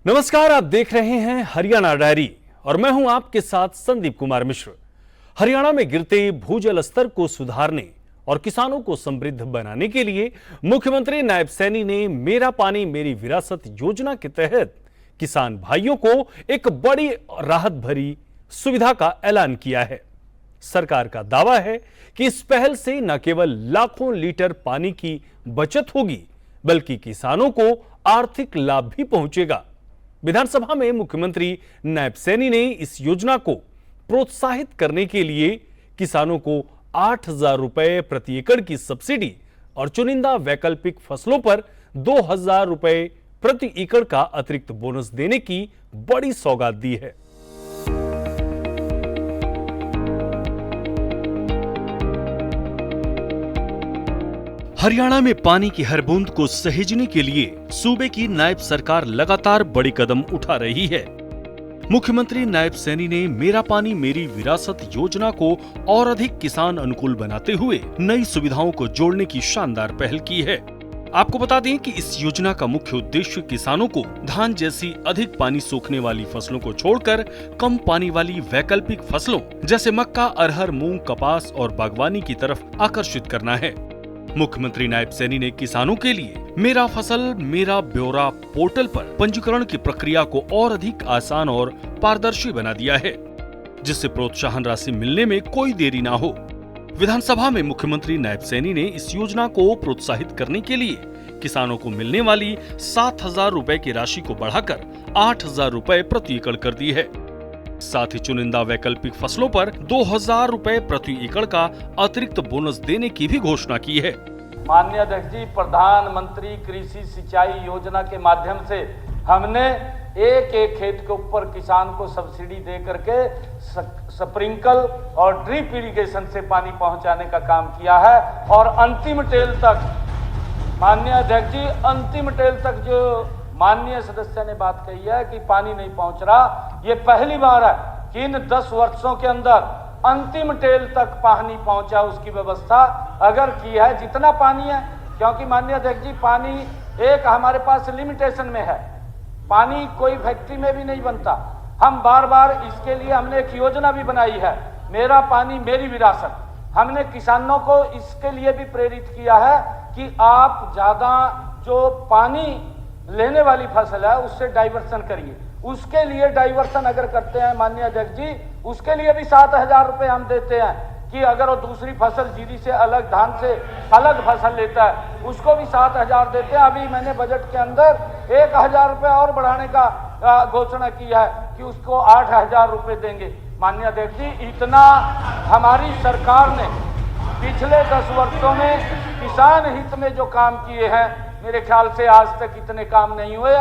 नमस्कार, आप देख रहे हैं हरियाणा डायरी और मैं हूं आपके साथ संदीप कुमार मिश्र। हरियाणा में गिरते भूजल स्तर को सुधारने और किसानों को समृद्ध बनाने के लिए मुख्यमंत्री नायब सैनी ने मेरा पानी मेरी विरासत योजना के तहत किसान भाइयों को एक बड़ी राहत भरी सुविधा का ऐलान किया है। सरकार का दावा है कि इस पहल से न केवल लाखों लीटर पानी की बचत होगी बल्कि किसानों को आर्थिक लाभ भी पहुंचेगा। विधानसभा में मुख्यमंत्री नायब सैनी ने इस योजना को प्रोत्साहित करने के लिए किसानों को 8,000 रुपए प्रति एकड़ की सब्सिडी और चुनिंदा वैकल्पिक फसलों पर 2,000 रुपए प्रति एकड़ का अतिरिक्त बोनस देने की बड़ी सौगात दी है। हरियाणा में पानी की हर बूंद को सहेजने के लिए सूबे की नायब सरकार लगातार बड़ी कदम उठा रही है। मुख्यमंत्री नायब सैनी ने मेरा पानी मेरी विरासत योजना को और अधिक किसान अनुकूल बनाते हुए नई सुविधाओं को जोड़ने की शानदार पहल की है। आपको बता दें कि इस योजना का मुख्य उद्देश्य किसानों को धान जैसी अधिक पानी सोखने वाली फसलों को छोड़कर कम पानी वाली वैकल्पिक फसलों जैसे मक्का, अरहर, मूंग, कपास और बागवानी की तरफ आकर्षित करना है। मुख्यमंत्री नायब सैनी ने किसानों के लिए मेरा फसल मेरा ब्यौरा पोर्टल पर पंजीकरण की प्रक्रिया को और अधिक आसान और पारदर्शी बना दिया है, जिससे प्रोत्साहन राशि मिलने में कोई देरी ना हो। विधानसभा में मुख्यमंत्री नायब सैनी ने इस योजना को प्रोत्साहित करने के लिए किसानों को मिलने वाली 7,000 रुपए की राशि को बढ़ाकर 8,000 रुपए प्रति एकड़ कर दी है। साथ ही चुनिंदा वैकल्पिक फसलों पर 2,000 रुपए प्रति एकड़ का अतिरिक्त बोनस देने की भी घोषणा की है। माननीय अध्यक्ष जी, प्रधानमंत्री कृषि सिंचाई योजना के माध्यम से हमने एक एक खेत के ऊपर किसान को सब्सिडी दे करके स्प्रिंकल और ड्रिप इरिगेशन से पानी पहुंचाने का काम किया है और अंतिम टेल तक, माननीय अध्यक्ष जी, अंतिम टेल तक जो माननीय सदस्य ने बात कही है कि पानी नहीं पहुंच रहा, ये पहली बार है कि इन 10 वर्षों के अंदर अंतिम टेल तक पानी पहुंचा, उसकी व्यवस्था अगर की है जितना पानी है। क्योंकि माननीय अध्यक्ष जी, पानी एक हमारे पास लिमिटेशन में है, पानी कोई फैक्ट्री में भी नहीं बनता। हम बार बार इसके लिए हमने एक योजना भी बनाई है, मेरा पानी मेरी विरासत। हमने किसानों को इसके लिए भी प्रेरित किया है कि आप ज्यादा जो पानी लेने वाली फसल है उससे डाइवर्सन करिए। उसके लिए डाइवर्सन अगर करते हैं माननीय अध्यक्ष जी, उसके लिए भी 7,000 रुपए हम देते हैं कि अगर वो दूसरी फसल जीरी से अलग, धान से अलग फसल लेता है उसको भी 7,000 देते हैं। अभी मैंने बजट के अंदर 1,000 रुपए और बढ़ाने का घोषणा की है कि उसको 8,000 रुपए देंगे। माननीय अध्यक्ष जी, इतना हमारी सरकार ने पिछले 10 वर्षों में किसान हित में जो काम किए हैं, मेरे ख्याल से आज तक इतने काम नहीं हुए।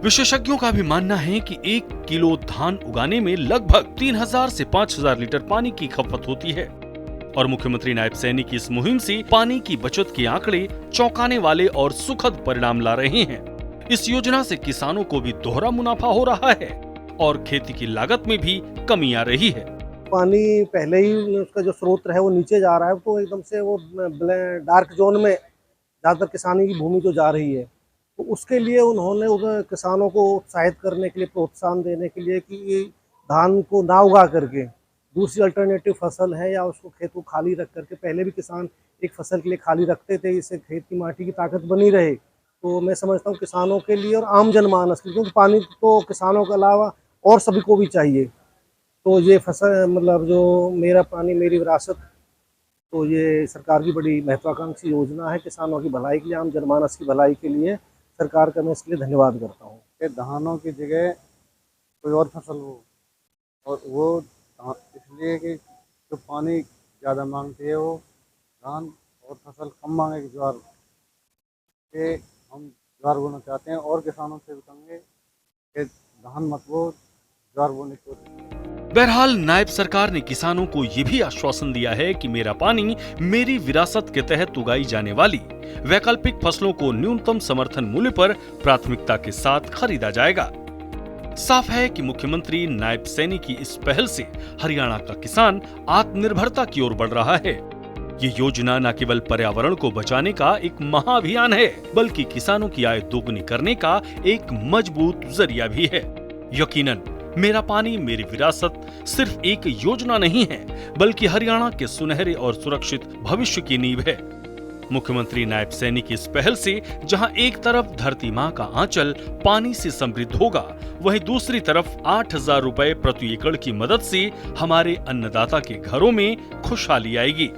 विशेषज्ञों का भी मानना है कि 1 किलो धान उगाने में लगभग 3,000 से 5,000 लीटर पानी की खपत होती है और मुख्यमंत्री नायब सैनी की इस मुहिम से पानी की बचत के आंकड़े चौंकाने वाले और सुखद परिणाम ला रहे हैं। इस योजना से किसानों को भी दोहरा मुनाफा हो रहा है और खेती की लागत में भी कमी आ रही है। पानी पहले ही उसका जो स्रोत है वो नीचे जा रहा है, तो एकदम से वो डार्क जोन में ज़्यादातर किसानी की भूमि जो जा रही है, तो उसके लिए उन्होंने किसानों को उत्साहित करने के लिए, प्रोत्साहन देने के लिए कि धान को ना उगा करके दूसरी अल्टरनेटिव फसल है या उसको खेत को खाली रख करके, पहले भी किसान एक फसल के लिए खाली रखते थे, इससे खेत की माटी की ताकत बनी रहे। तो मैं समझता हूँ किसानों के लिए और आम जनमानस के लिए, क्योंकि पानी तो किसानों के अलावा और सभी को भी चाहिए। तो ये फसल मतलब जो मेरा पानी मेरी विरासत, तो ये सरकार की बड़ी महत्वाकांक्षी योजना है किसानों की भलाई के लिए, आम जनमानस की भलाई के लिए। सरकार का मैं इसके लिए धन्यवाद करता हूँ कि धानों की जगह कोई और फसल हो, और वो इसलिए कि जो पानी ज़्यादा मांगती है वो धान, और फसल कम मांगे ज्वार, के हम ज्वार बोना चाहते हैं और किसानों से भी कहेंगे कि धान मत बो, ज्वार बोने की कोशिश। बहरहाल नायब सरकार ने किसानों को ये भी आश्वासन दिया है कि मेरा पानी मेरी विरासत के तहत उगाई जाने वाली वैकल्पिक फसलों को न्यूनतम समर्थन मूल्य पर प्राथमिकता के साथ खरीदा जाएगा। साफ है कि मुख्यमंत्री नायब सैनी की इस पहल से हरियाणा का किसान आत्मनिर्भरता की ओर बढ़ रहा है। ये योजना न केवल पर्यावरण को बचाने का एक महाअभियान है, बल्कि किसानों की आय दोगुनी करने का एक मजबूत जरिया भी है। यकीनन मेरा पानी मेरी विरासत सिर्फ एक योजना नहीं है, बल्कि हरियाणा के सुनहरे और सुरक्षित भविष्य की नींव है। मुख्यमंत्री नायब सैनी की इस पहल से जहां एक तरफ धरती मां का आंचल पानी से समृद्ध होगा, वहीं दूसरी तरफ 8,000 रुपए प्रति एकड़ की मदद से हमारे अन्नदाता के घरों में खुशहाली आएगी।